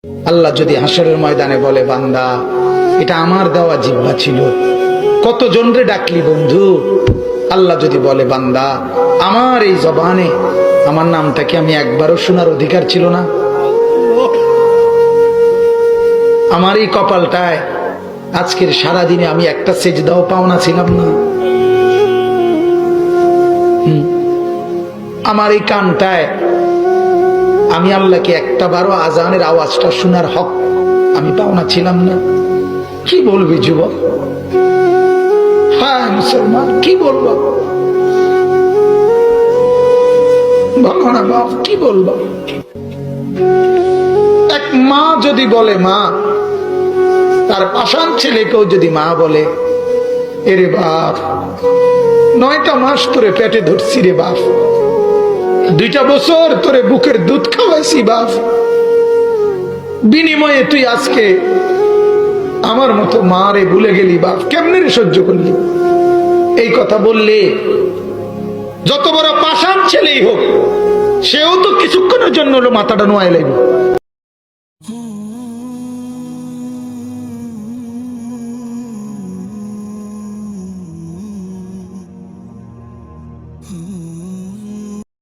আল্লাহ যদি হাসরের ময়দানে বলে, বান্দা এটা আমার দেওয়া জিহ্বা ছিল, কতজন রে ডাকলি বন্ধু। আল্লাহ যদি বলে, বান্দা আমার এই জবানে আমার নামটা কি আমি একবারও শোনার অধিকার ছিল না? আমার এই কপালটায় আজকের সারাদিনে আমি একটা সেজদাও পাওনা ছিলাম না? আমার এই কানটায় আমি আল্লাহকে একটা বারো আজানের আওয়াজটা শোনার হক আমি পাওনা ছিলাম না? কি বলবি যুবক? হ্যাঁ মুসলমান, কি বলবো? বলো না বাপ, কি বলবো? এক মা যদি বলে, মা তার পাষাণ ছেলেকেও যদি মা বলে, এরে বাপ 9টা মাস তোরে পেটে ধরছি রে বাপ, 2টা বছর তোরে বুকের দুধ খাওয়াইছি বাপ, বিনিময়ে তুই আজকে আমার মতো মা রে ভুলে গেলি বাপ, কেমনে রে সহ্য করলি? এই কথা বললে যত বড় পাষাণ ছেলেই হোক, সেও তো কিছুক্ষণের জন্য মাথাটা নোয়াই লাগবে।